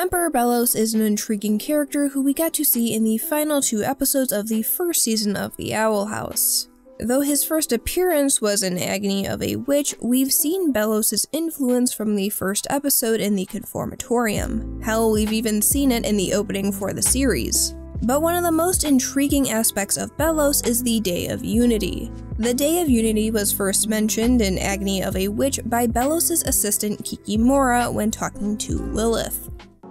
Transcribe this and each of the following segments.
Emperor Belos is an intriguing character who we got to see in the final 2 episodes of the first season of The Owl House. Though his first appearance was in Agony of a Witch, we've seen Belos' influence from the first episode in the Conformatorium. Hell, we've even seen it in the opening for the series. But one of the most intriguing aspects of Belos is the Day of Unity. The Day of Unity was first mentioned in Agony of a Witch by Belos' assistant Kikimora when talking to Lilith.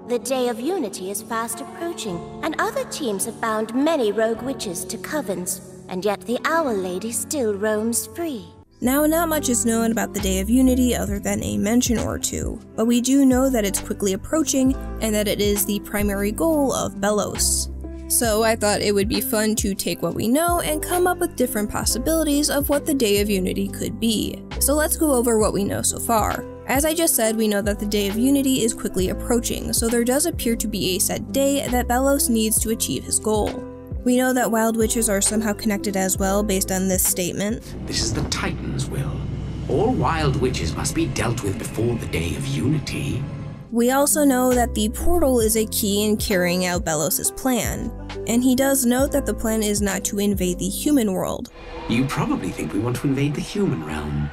The Day of Unity is fast approaching, and other teams have bound many rogue witches to covens, and yet the Owl Lady still roams free. Now, not much is known about the Day of Unity other than a mention or two, but we do know that it's quickly approaching and that it is the primary goal of Belos. So I thought it would be fun to take what we know and come up with different possibilities of what the Day of Unity could be. So let's go over what we know so far. As I just said, we know that the Day of Unity is quickly approaching, so there does appear to be a set day that Belos needs to achieve his goal. We know that wild witches are somehow connected as well based on this statement. This is the Titan's will. All wild witches must be dealt with before the Day of Unity. We also know that the portal is a key in carrying out Belos' plan, and he does note that the plan is not to invade the human world. You probably think we want to invade the human realm,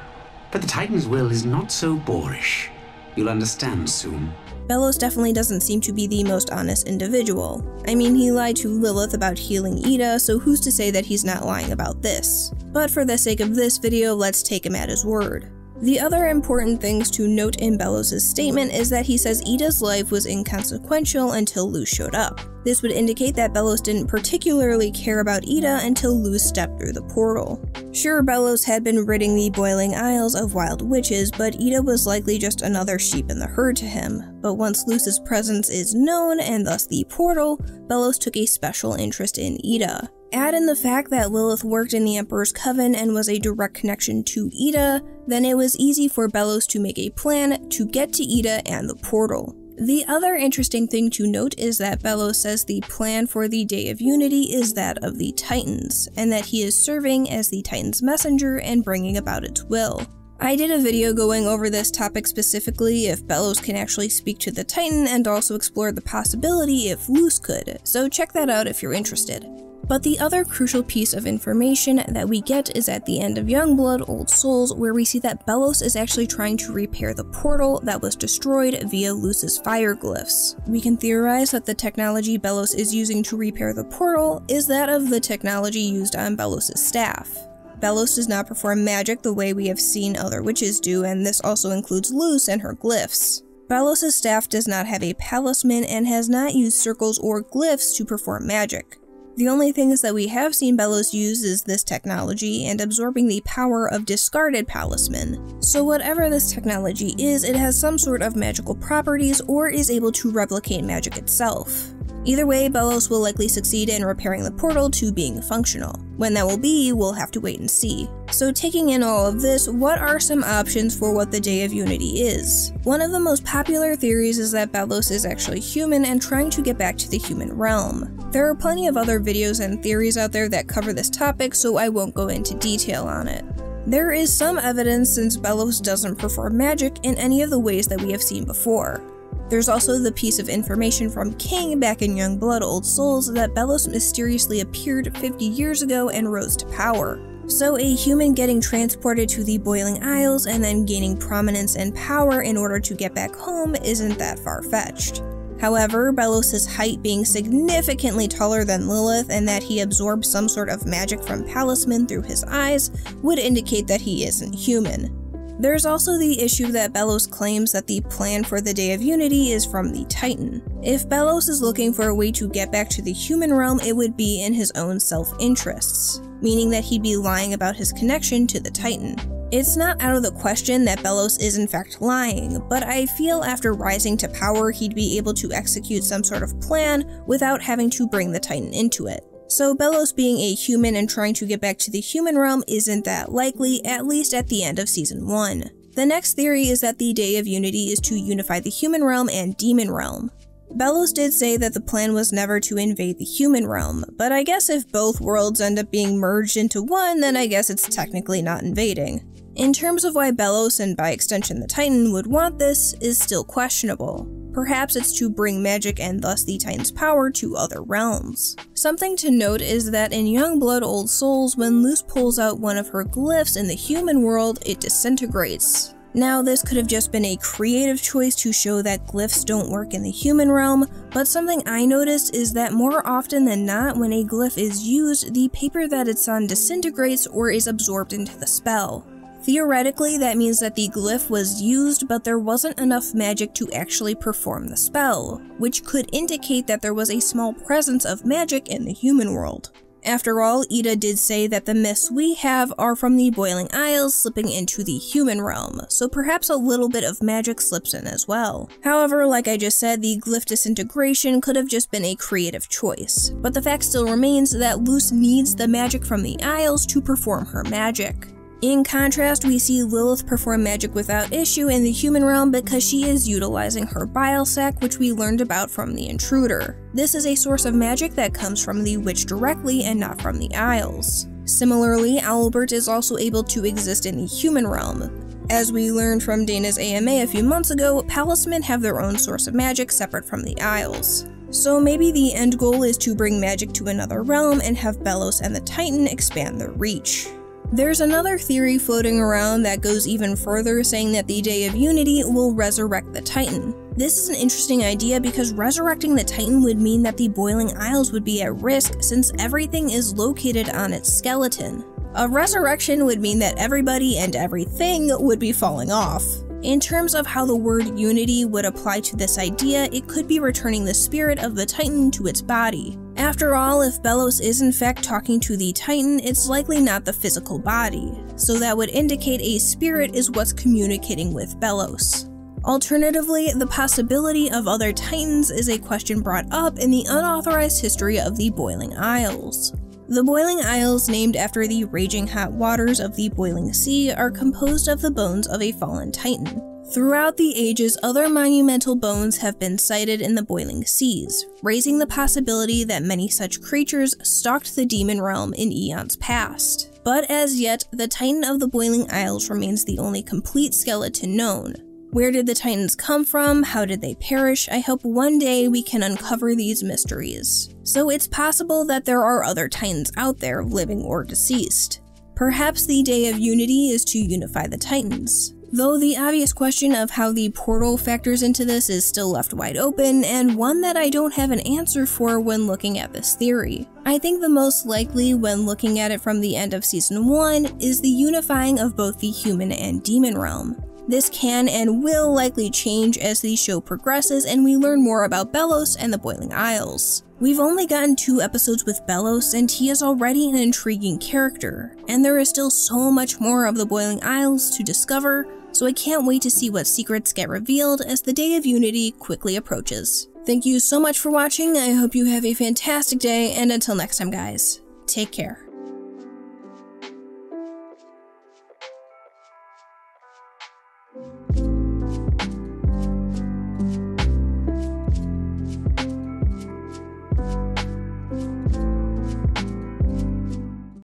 but the Titan's will is not so boorish. You'll understand soon. Belos definitely doesn't seem to be the most honest individual. I mean, he lied to Lilith about healing Ida, so who's to say that he's not lying about this? But for the sake of this video, let's take him at his word. The other important things to note in Belos' statement is that he says Ida's life was inconsequential until Luz showed up. This would indicate that Belos didn't particularly care about Ida until Luz stepped through the portal. Sure, Belos had been ridding the Boiling Isles of wild witches, but Ida was likely just another sheep in the herd to him. But once Luz's presence is known, and thus the portal, Belos took a special interest in Ida. Add in the fact that Lilith worked in the Emperor's Coven and was a direct connection to Ida, then it was easy for Belos to make a plan to get to Ida and the portal. The other interesting thing to note is that Belos says the plan for the Day of Unity is that of the Titans, and that he is serving as the Titans' messenger and bringing about its will. I did a video going over this topic specifically if Belos can actually speak to the Titan, and also explored the possibility if Luz could, so check that out if you're interested. But the other crucial piece of information that we get is at the end of Youngblood Old Souls, where we see that Belos is actually trying to repair the portal that was destroyed via Luz's fire glyphs. We can theorize that the technology Belos is using to repair the portal is that of the technology used on Belos' staff. Belos does not perform magic the way we have seen other witches do, and this also includes Luz and her glyphs. Belos' staff does not have a talisman and has not used circles or glyphs to perform magic. The only things that we have seen Belos use is this technology and absorbing the power of discarded talisman. So whatever this technology is, it has some sort of magical properties or is able to replicate magic itself. Either way, Belos will likely succeed in repairing the portal to being functional. When that will be, we'll have to wait and see. So taking in all of this, what are some options for what the Day of Unity is? One of the most popular theories is that Belos is actually human and trying to get back to the human realm. There are plenty of other videos and theories out there that cover this topic, so I won't go into detail on it. There is some evidence since Belos doesn't perform magic in any of the ways that we have seen before. There's also the piece of information from King back in Youngblood Old Souls that Belos mysteriously appeared 50 years ago and rose to power. So a human getting transported to the Boiling Isles and then gaining prominence and power in order to get back home isn't that far-fetched. However, Belos' height being significantly taller than Lilith and that he absorbs some sort of magic from talisman through his eyes would indicate that he isn't human. There's also the issue that Belos claims that the plan for the Day of Unity is from the Titan. If Belos is looking for a way to get back to the human realm, it would be in his own self-interests, meaning that he'd be lying about his connection to the Titan. It's not out of the question that Belos is in fact lying, but I feel after rising to power he'd be able to execute some sort of plan without having to bring the Titan into it. So Belos being a human and trying to get back to the human realm isn't that likely, at least at the end of Season 1. The next theory is that the Day of Unity is to unify the human realm and demon realm. Belos did say that the plan was never to invade the human realm, but I guess if both worlds end up being merged into one, then I guess it's technically not invading. In terms of why Belos, and by extension the Titan, would want this is still questionable. Perhaps it's to bring magic and thus the Titan's power to other realms. Something to note is that in Youngblood Old Souls, when Luz pulls out one of her glyphs in the human world, it disintegrates. Now, this could have just been a creative choice to show that glyphs don't work in the human realm, but something I noticed is that more often than not, when a glyph is used, the paper that it's on disintegrates or is absorbed into the spell. Theoretically, that means that the glyph was used, but there wasn't enough magic to actually perform the spell, which could indicate that there was a small presence of magic in the human world. After all, Ida did say that the myths we have are from the Boiling Isles slipping into the human realm, so perhaps a little bit of magic slips in as well. However, like I just said, the glyph disintegration could have just been a creative choice, but the fact still remains that Luz needs the magic from the Isles to perform her magic. In contrast, we see Lilith perform magic without issue in the human realm because she is utilizing her bile sac, which we learned about from the Intruder. This is a source of magic that comes from the witch directly and not from the Isles. Similarly, Owlbert is also able to exist in the human realm. As we learned from Dana's AMA a few months ago, Palismen have their own source of magic separate from the Isles. So maybe the end goal is to bring magic to another realm and have Belos and the Titan expand their reach. There's another theory floating around that goes even further, saying that the Day of Unity will resurrect the Titan. This is an interesting idea because resurrecting the Titan would mean that the Boiling Isles would be at risk since everything is located on its skeleton. A resurrection would mean that everybody and everything would be falling off. In terms of how the word unity would apply to this idea, it could be returning the spirit of the Titan to its body. After all, if Belos is in fact talking to the Titan, it's likely not the physical body, so that would indicate a spirit is what's communicating with Belos. Alternatively, the possibility of other Titans is a question brought up in the unauthorized history of the Boiling Isles. The Boiling Isles, named after the raging hot waters of the boiling sea, are composed of the bones of a fallen Titan. Throughout the ages, other monumental bones have been sighted in the boiling seas, raising the possibility that many such creatures stalked the demon realm in eons past. But as yet, the Titan of the Boiling Isles remains the only complete skeleton known. Where did the Titans come from? How did they perish? I hope one day we can uncover these mysteries. So it's possible that there are other Titans out there, living or deceased. Perhaps the Day of Unity is to unify the Titans. Though the obvious question of how the portal factors into this is still left wide open, and one that I don't have an answer for when looking at this theory. I think the most likely, when looking at it from the end of Season 1, is the unifying of both the human and demon realm. This can and will likely change as the show progresses and we learn more about Belos and the Boiling Isles. We've only gotten 2 episodes with Belos and he is already an intriguing character, and there is still so much more of the Boiling Isles to discover, so I can't wait to see what secrets get revealed as the Day of Unity quickly approaches. Thank you so much for watching, I hope you have a fantastic day, and until next time guys, take care.